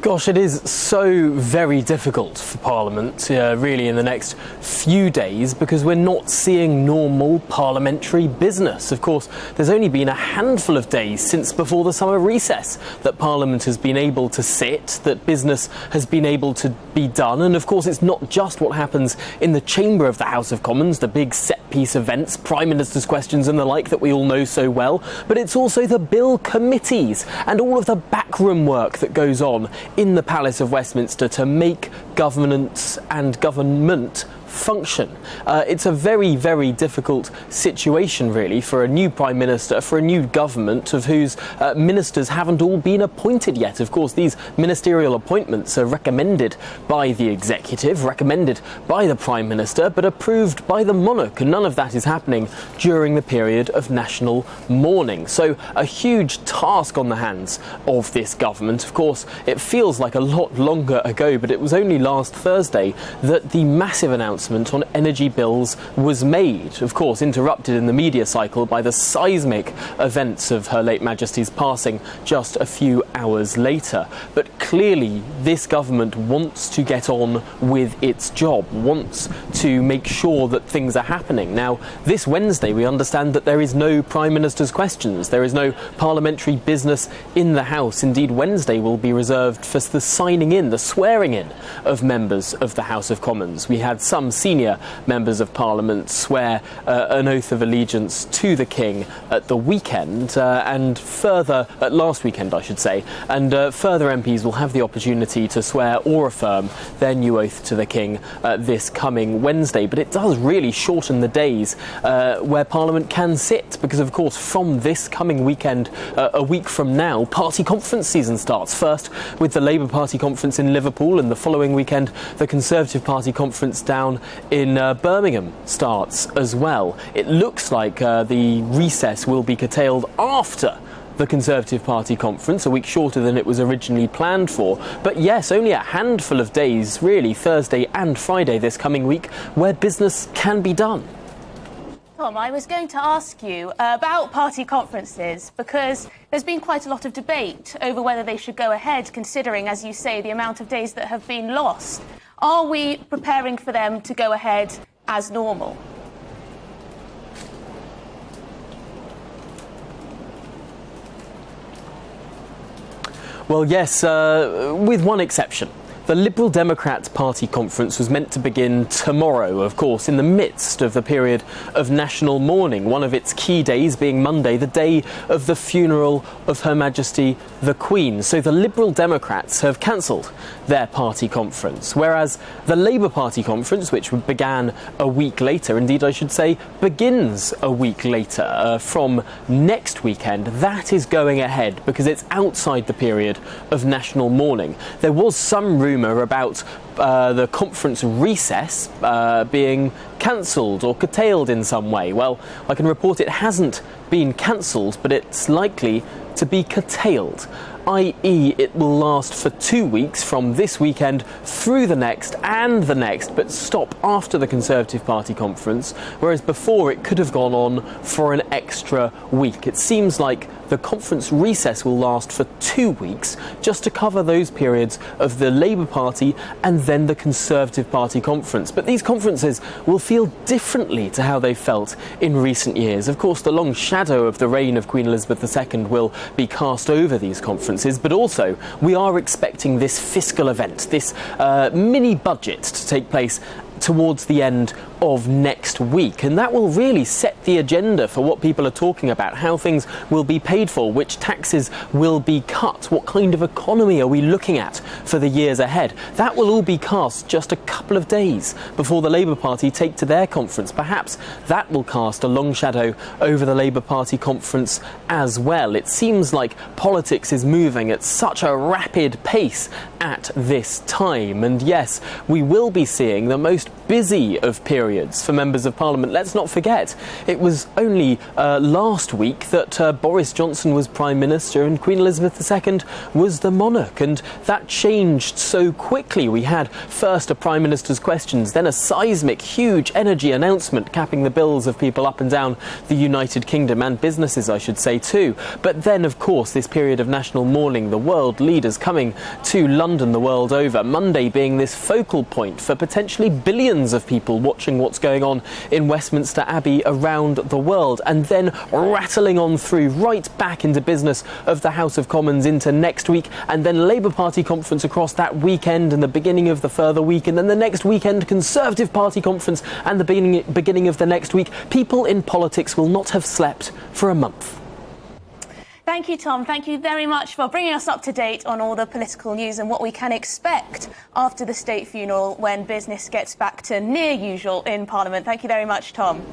Gosh, it is so very difficult for Parliament, really, in the next few days, because we're not seeing normal parliamentary business. Of course, there's only been a handful of days since before the summer recess that Parliament has been able to sit, that business has been able to be done. And of course, it's not just what happens in the chamber of the House of Commons, the big set-piece events, Prime Minister's questions and the like that we all know so well, but it's also the bill committees and all of the backroom work that goes on in the Palace of Westminster to make governance and government function. It's a very, very difficult situation, really, for a new Prime Minister, for a new government of whose ministers haven't all been appointed yet. Of course, these ministerial appointments are recommended by the executive, recommended by the Prime Minister, but approved by the monarch, and none of that is happening during the period of national mourning. So a huge task on the hands of this government. Of course, it feels like a lot longer ago, but it was only last Thursday that the massive announcement on energy bills was made, of course interrupted in the media cycle by the seismic events of Her late Majesty's passing just a few hours later. But clearly this government wants to get on with its job, wants to make sure that things are happening. Now, this Wednesday we understand that there is no Prime Minister's questions, there is no parliamentary business in the House. Indeed, Wednesday will be reserved for the signing in, the swearing in of members of the House of Commons. We had some senior members of Parliament swear an oath of allegiance to the King at the weekend, and further, last weekend I should say, and further MPs will have the opportunity to swear or affirm their new oath to the King this coming Wednesday. But it does really shorten the days where Parliament can sit, because of course from this coming weekend, a week from now, party conference season starts. First with the Labour Party conference in Liverpool, and the following weekend the Conservative Party conference down in Birmingham starts as well. It looks like the recess will be curtailed after the Conservative Party conference, a week shorter than it was originally planned for. But yes, only a handful of days, really, Thursday and Friday this coming week, where business can be done. Tom, I was going to ask you about party conferences, because there's been quite a lot of debate over whether they should go ahead, considering, as you say, the amount of days that have been lost. Are we preparing for them to go ahead as normal? Well, yes, with one exception. The Liberal Democrats Party conference was meant to begin tomorrow, of course, in the midst of the period of national mourning, one of its key days being Monday, the day of the funeral of Her Majesty the Queen. So the Liberal Democrats have cancelled their party conference, whereas the Labour Party conference, which began a week later, indeed I should say, begins a week later from next weekend, that is going ahead because it's outside the period of national mourning. There was some rumour about the conference recess being cancelled or curtailed in some way. Well, I can report it hasn't been cancelled, but it's likely to be curtailed, i.e. it will last for 2 weeks from this weekend through the next and the next, but stop after the Conservative Party conference, whereas before it could have gone on for an extra week. It seems like the conference recess will last for 2 weeks, just to cover those periods of the Labour Party and then the Conservative Party conference. But these conferences will feel differently to how they felt in recent years. Of course, the long shadow of the reign of Queen Elizabeth II will be cast over these conferences, but also we are expecting this fiscal event, this mini budget to take place towards the end of next week, and that will really set the agenda for what people are talking about, how things will be paid for, which taxes will be cut, what kind of economy are we looking at for the years ahead. That will all be cast just a couple of days before the Labour Party take to their conference. Perhaps that will cast a long shadow over the Labour Party conference as well. It seems like politics is moving at such a rapid pace at this time, and yes, we will be seeing the most busy of periods periods for members of Parliament. Let's not forget, it was only last week that Boris Johnson was Prime Minister and Queen Elizabeth II was the monarch, and that changed so quickly. We had first a Prime Minister's questions, then a seismic, huge energy announcement capping the bills of people up and down the United Kingdom, and businesses, I should say, too. But then, of course, this period of national mourning, the world leaders coming to London the world over, Monday being this focal point for potentially billions of people watching what's going on in Westminster Abbey around the world, and then rattling on through right back into business of the House of Commons into next week, and then Labour Party conference across that weekend and the beginning of the further week, and then the next weekend Conservative Party conference and the beginning of the next week. People in politics will not have slept for a month. Thank you, Tom. Thank you very much for bringing us up to date on all the political news and what we can expect after the state funeral when business gets back to near usual in Parliament. Thank you very much, Tom.